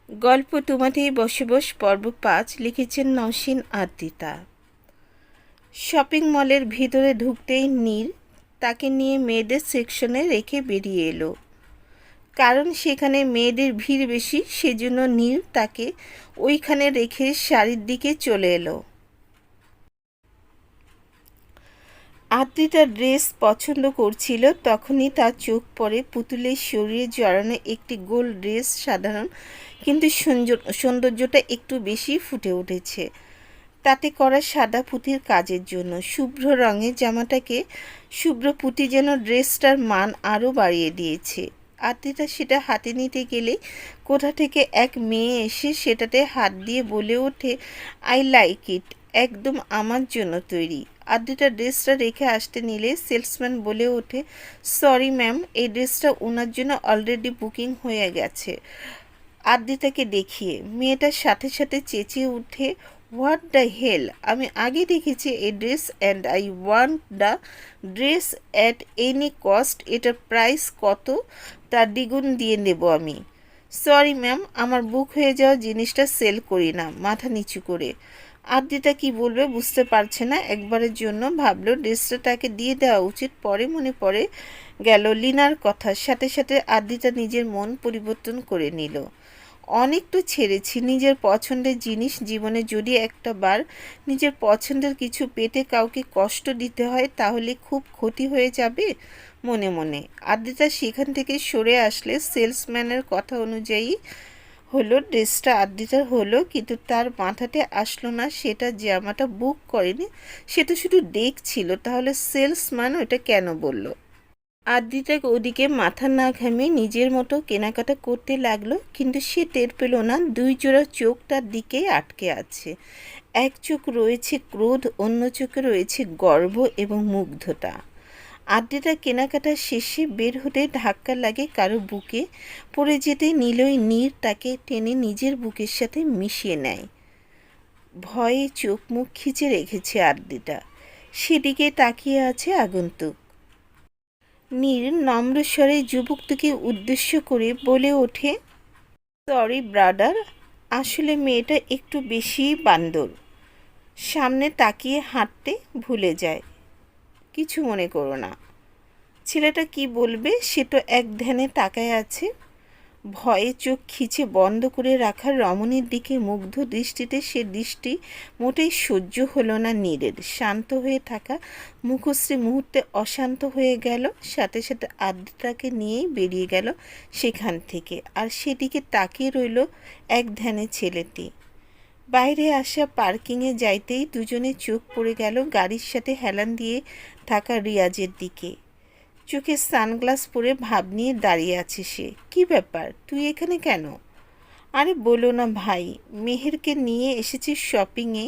গল্প তোমাতেই বসে বস পর্ব ৫ লিখেছেন নওশীন আদ্রিতা। শপিং মলের ভিতরে ঢুকতেই নীর তাকে নিয়ে মেয়েদের সেকশনে রেখে বেরিয়ে এলো। কারণ সেখানে মেয়েদের ভিড় বেশি, সেজন্য নীর তাকে ওইখানে রেখে শাড়ির দিকে চলে এলো। আদ্রিতা ড্রেস পছন্দ করছিল, তখনই তার চোখ পড়ে পুতুলের শরীরে জড়ানো একটি গোল ড্রেস। সাধারণ কিন্তু সৌন্দর্যটা একটু বেশি ফুটে উঠেছে তাতে করা সাদা পুঁতির কাজের জন্য। শুভ্র রঙের জামাটাকে শুভ্র পুঁতি যেন ড্রেসটার মান আরও বাড়িয়ে দিয়েছে। আদ্রিতা সেটা হাতে নিতে গেলে কোথা থেকে এক মেয়ে এসে সেটাতে হাত দিয়ে বলে ওঠে, আই লাইক ইট, একদম আমার জন্য তৈরি। আদ্রিতা ড্রেসটা রেখে আসতে নিলে সেলসম্যান বলে ওঠে, সরি ম্যাম, এই ড্রেসটা ওনার জন্য অলরেডি বুকিং হয়ে গেছে। আদ্রিতাকে দেখিয়ে মেয়েটার সাথে সাথে চেঁচিয়ে উঠে, হোয়াট দ্য হেল, আমি আগে দেখেছি এই dress and I want the dress at any cost. এটার প্রাইস কত তার দ্বিগুণ দিয়ে নেব আমি। সরি ম্যাম, আমার বুক হয়ে যাওয়া জিনিসটা সেল করি না। মাথা নিচু করে আদ্রিতা কি বলবে বুঝতে পারছে না। একবারের জন্য ভাবলো ড্রেসটা তাকে দিয়ে দেওয়া উচিত। পরে মনে পড়ে গেল লিনার কথা। সাথে সাথে আদ্রিতা নিজের মন পরিবর্তন করে নিল। অনেক তো ছেড়েছি নিজের পছন্দের জিনিস। জীবনে যদি একটা বার নিজের পছন্দের কিছু পেতে কাউকে কষ্ট দিতে হয় তাহলে খুব ক্ষতি হয়ে যাবে মনে মনে। আদ্রিতা সেখান থেকে সরে আসলে সেলসম্যানের কথা অনুযায়ী হলো ড্রেসটা আদ্রিতার হলো, কিন্তু তার মাথাতে আসলো না সেটা জামাটা বুক করেনি, সে তো শুধু দেখছিল। তাহলে সেলসম্যান ওটা কেন বলল? আদ্রিতা ওদিকে মাথা না ঘামিয়ে নিজের মতো কেনাকাটা করতে লাগলো, কিন্তু সে টের পেল না দুই জোড়া চোখ তার দিকেই আটকে আছে। এক চোখ রয়েছে ক্রোধ, অন্য চোখে রয়েছে গর্ব এবং মুগ্ধতা। আদ্রিতা কেনাকাটা শেষে বের হতে ধাক্কা লাগে কারো বুকে। পড়ে যেতে নিলই নীর তাকে টেনে নিজের বুকের সাথে মিশিয়ে নেয়। ভয়ে চোখ মুখ খিচে রেখেছে আদ্রিতা, সেদিকে তাকিয়ে আছে আগন্তুক। নীর নম্র স্বরে যুবকটিকে উদ্দেশ্য করে বলে ওঠে, সরি ব্রাদার, আসলে মেয়েটা একটু বেশি বান্দর, সামনে তাকিয়ে হাঁটতে ভুলে যায়, কিছু মনে করো না। ছেলেটা কি বলবে সে তো এক ধ্যানে তাকায় আছে। ভয়ে চোখ খিচে বন্ধ করে রাখার রমণীর দিকে মুগ্ধ দৃষ্টিতে সে দৃষ্টি মোটেই সহ্য হলো না নীরের। শান্ত হয়ে থাকা মুখশ্রী মুহূর্তে অশান্ত হয়ে গেল। সাথে সাথে আদ্রিতাকে নিয়েই বেরিয়ে গেল সেখান থেকে। আর সেদিকে তাকিয়ে রইল এক ধ্যানে ছেলেটি। বাইরে আসা পার্কিংয়ে যাইতেই দুজনে চোখ পড়ে গেল গাড়ির সাথে হেলান দিয়ে থাকা রিয়াজের দিকে। চোখে সানগ্লাস পরে ভাব নিয়ে দাঁড়িয়ে আছে সে। কি ব্যাপার, তুই এখানে কেন? আরে বলো না ভাই, মেহেরকে নিয়ে এসেছি শপিংয়ে।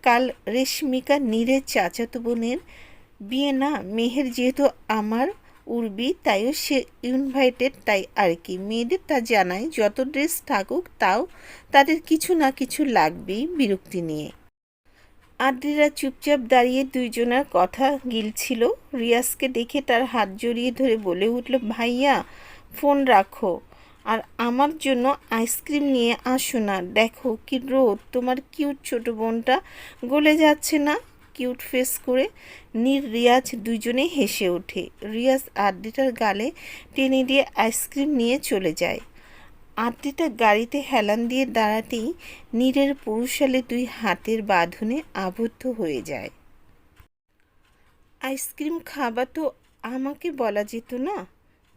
কাল রেশমিকা নীরের চাচাতো বোনের বিয়ে না, মেহের যেহেতু আমার উর্বি তাইও সে ইনভাইটেড, তাই আর কি। মেয়েদের তা জানাই, যত ড্রেস থাকুক তাও তাদের কিছু না কিছু লাগবেই বিরক্তি নিয়ে। আদ্রিতা চুপচাপ দাঁড়িয়ে দুইজনার কথা গিলছিল। রিয়াজকে দেখে তার হাত জড়িয়ে ধরে বলে উঠল, ভাইয়া ফোন রাখো আর আমার জন্য আইসক্রিম নিয়ে আসো না। দেখো কি রোদ, তোমার কিউট ছোট বোনটা গলে যাচ্ছে না। কিউট ফেস করে নীর রিয়াজ দুইজনে হেসে ওঠে। রিয়াজ আদ্রিতার গালে টেনে দিয়ে আইসক্রিম নিয়ে চলে যায়। আদ্রিতা গাড়িতে হেলান দিয়ে দাঁড়াতেই নীরের পুরুষালে দুই হাতের বাঁধনে আবদ্ধ হয়ে যায়। আইসক্রিম খাবা তো আমাকে বলা যেত না?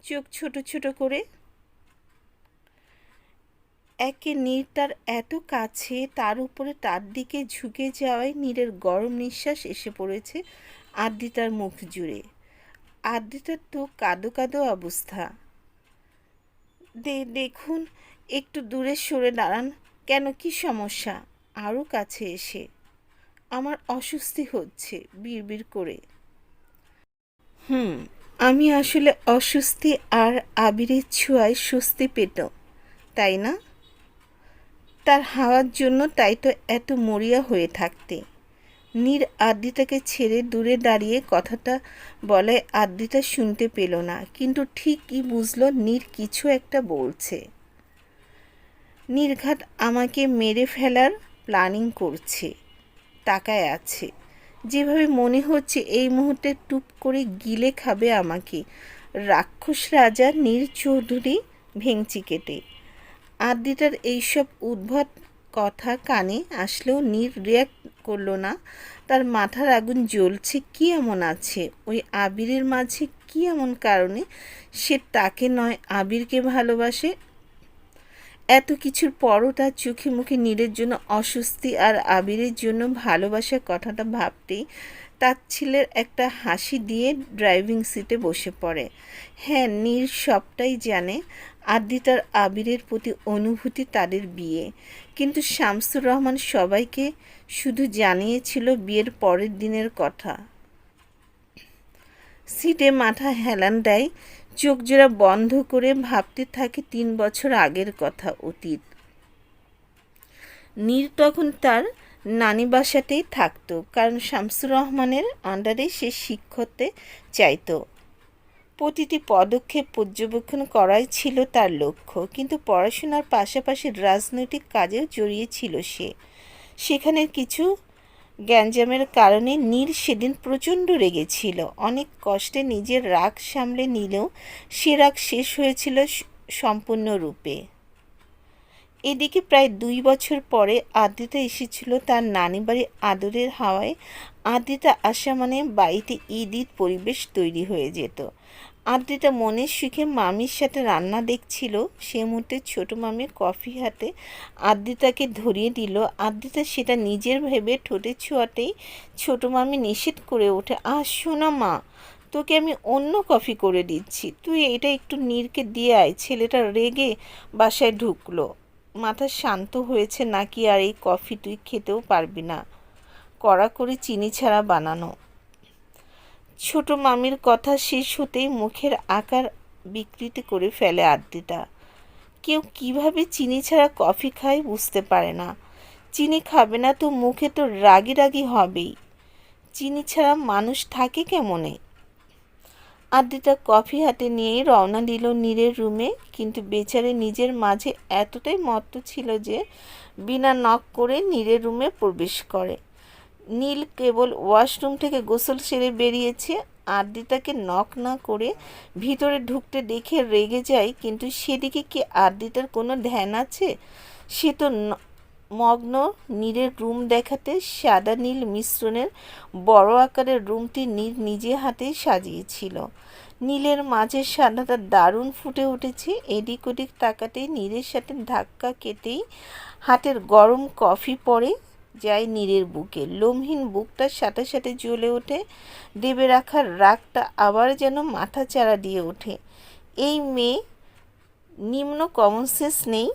চোখ ছোট ছোট করে। একে নীর তার এত কাছে, তার উপরে তার দিকে ঝুঁকে যাওয়ায় নীরের গরম নিঃশ্বাস এসে পড়েছে আদ্রিতার মুখ জুড়ে। আদ্রিতার তো কাঁদো কাঁদো অবস্থা। দেখুন, একটু দূরে সরে দাঁড়ান। কেন, কি সমস্যা? আরও কাছে এসে, আমার অস্বস্তি হচ্ছে বিড়বিড় করে। আমি আসলে অস্বস্তি আর আবিরের ছোঁয়ায় স্বস্তি পেত, তাই না? তার হাওয়ার জন্য, তাই তো এত মরিয়া হয়ে থাকতে। নীর আদ্রিতাকে ছেড়ে দূরে দাঁড়িয়ে কথাটা বলে আদ্রিতা শুনতে পেল না, কিন্তু ঠিক কি বুঝলো নীর কিছু একটা বলছে। নির্ঘাত আমাকে মেরে ফেলার প্ল্যানিং করছে, তাকায় আছে, যেভাবে মনে হচ্ছে এই মুহূর্তে টুপ করে গিলে খাবে আমাকে। রাক্ষস রাজা নীর চৌধুরী ভেঙচি কেটে। আদ্রিতার এইসব উদ্ভট কথা কানে আসলেও নীর রিয়াক্ট করলো না। তার মাথার আগুন জ্বলছে। কি এমন আছে ওই আবিরের মাঝে? কি এমন কারণে সে তাকে নয় আবিরকে ভালোবাসে? এত কিছুর পরও তার চোখে মুখে নীরের জন্য অস্বস্তি আর আবিরের জন্য ভালোবাসার কথাটা ভাবতেই তাচ্ছিল্যের একটা হাসি দিয়ে ড্রাইভিং সিটে বসে পড়ে। হ্যাঁ, নীর সবটাই জানে। আদ্রিতার আবিরের প্রতি অনুভূতি, তাদের বিয়ে। কিন্তু শামসুর রহমান সবাইকে শুধু জানিয়েছিল বিয়ের পরের দিনের কথা। সিটে মাথা হেলান দেয়, চোখ জোড়া বন্ধ করে ভাবতে থাকে 3 বছর আগের কথা, অতীত। নীর তখন তার নানি বাসাতেই থাকতো, কারণ শামসুর রহমানের আন্ডারে সে শিক্ষকতে চাইতো। প্রতিটি পদক্ষেপ পর্যবেক্ষণ করাই ছিল তার লক্ষ্য। কিন্তু পড়াশোনার পাশাপাশি রাজনৈতিক কাজেও জড়িয়ে ছিল সে। সেখানের কিছু গ্যাঞ্জামের কারণে নীর সেদিন প্রচণ্ড রেগেছিল। অনেক কষ্টে নিজের রাগ সামলে নিলেও সে রাগ শেষ হয়েছিল সম্পূর্ণরূপে। এদিকে প্রায় 2 বছর পরে আদ্রিতা এসেছিল তার নানি বাড়ি আদরের হাওয়ায়। আদ্রিতা আসা মানে বাড়িতে ঈদ পরিবেশ তৈরি হয়ে যেত। আদ্রিতা মনের সুখে মামির সাথে রান্না দেখছিল। সে মুহূর্তে ছোট মামি কফি হাতে আদ্রিতাকে ধরিয়ে দিল। আদ্রিতা সেটা নিজের ভেবে ঠোঁটে ছোঁয়াতেই ছোট মামি নিষেধ করে ওঠে, শোনো মা, তোকে আমি অন্য কফি করে দিচ্ছি, তুই এটা একটু নীরকে দিয়ে আয়। ছেলেটা রেগে বাসায় ঢুকলো। মাথা শান্ত হয়েছে নাকি আর এই কফি তুই খেতেও পারবি না, কড়া করে চিনি ছাড়া বানানো। ছোট মামির কথা শেষ হতেই মুখের আকার বিকৃতি করে ফেলে আদ্রিতা। কেউ কিভাবে চিনি ছাড়া কফি খায় বুঝতে পারে না। চিনি খাবে না তো মুখে তো রাগি রাগি হবেই। চিনি ছাড়া মানুষ থাকে কেমনে? আদ্রিতা কফি হাতে নিয়েই রওনা দিল নীরের রুমে। কিন্তু বেচারে নিজের মাঝে এতটাই মত্ত ছিল যে বিনা নক করে নীরের রুমে প্রবেশ করে। নীল কেবল ওয়াশরুম থেকে গোসল সেরে বেরিয়েছে। আদ্রিতাকে নক না করে ভিতরে ঢুকতে দেখে রেগে যায়। কিন্তু সেদিকে কি আদ্রিতার কোনো ধ্যান আছে? সে তো মগ্ন নীরের রুম দেখাতে। সাদা নীল মিশ্রণের বড় আকারের রুমটি নীর নিজে হাতে সাজিয়েছিল। নীলের মাঝের সাদাটা দারুণ ফুটে উঠেছে। এদিক ওদিক তাকাতেই নীরের সাথে ধাক্কা খেতেই হাতের গরম কফি পড়ে যায় নীরের বুকে। লোমহীন বুকটার সাথে সাথে জ্বলে ওঠে। দেবে রাখার রাগটা আবার যেন মাথা চাড়া দিয়ে ওঠে। এই মেয়ে নিম্ন কমন সেন্স নেই?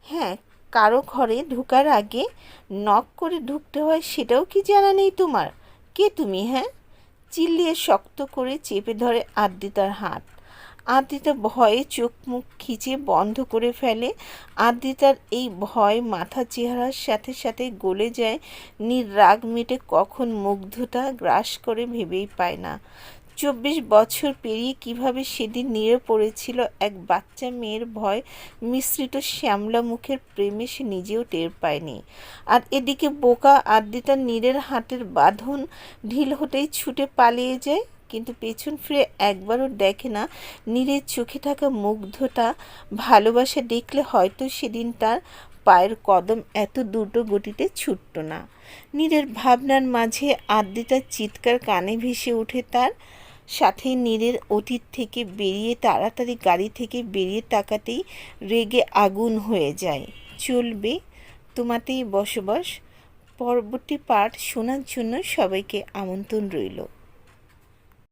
হ্যাঁ, কারো ঘরে ঢোকার আগে নক করে ঢুকতে হয়, সেটাও কি জানা নেই তোমার? কে তুমি? হ্যাঁ? চিল্লিয়ে শক্ত করে চেপে ধরে আদ্রিতার হাত। আদ্রিতা ভয়ে চোখ মুখ খিচে বন্ধ করে ফেলে। আদ্রিতার এই ভয় মাথা চেহারার সাথে সাথে গলে যায়। নীর রাগ মেটে কখন মুগ্ধতা গ্রাস করে ভেবেই পায় না। 24 বছর পেরিয়ে কিভাবে সেদিন নীরে পড়েছিল এক বাচ্চা মেয়ের ভয় মিশ্রিত শ্যামলা মুখের প্রেমে সে নিজেও টের পায়নি। আর এদিকে বোকা আদ্রিতা নীরের হাতের বাঁধন ঢিল হতেই ছুটে পালিয়ে যায়। কিন্তু পেছন ফিরে একবারও দেখে না নীরের চোখে থাকা মুগ্ধতা, ভালোবাসা দেখলে হয়তো সেদিন তার পায়ের কদম এত দ্রুত গতিতে ছুটত না। নীরের ভাবনার মাঝে আদ্রিতার চিৎকার কানে ভেসে ওঠে। তার সাথে নীরের অতীত থেকে বেরিয়ে তাড়াতাড়ি গাড়ি থেকে বেরিয়ে তাকাতেই রেগে আগুন হয়ে যায়। চলবে তোমাতেই বসবাস। পরবর্তী পার্ট শোনার জন্য সবাইকে আমন্ত্রণ রইল।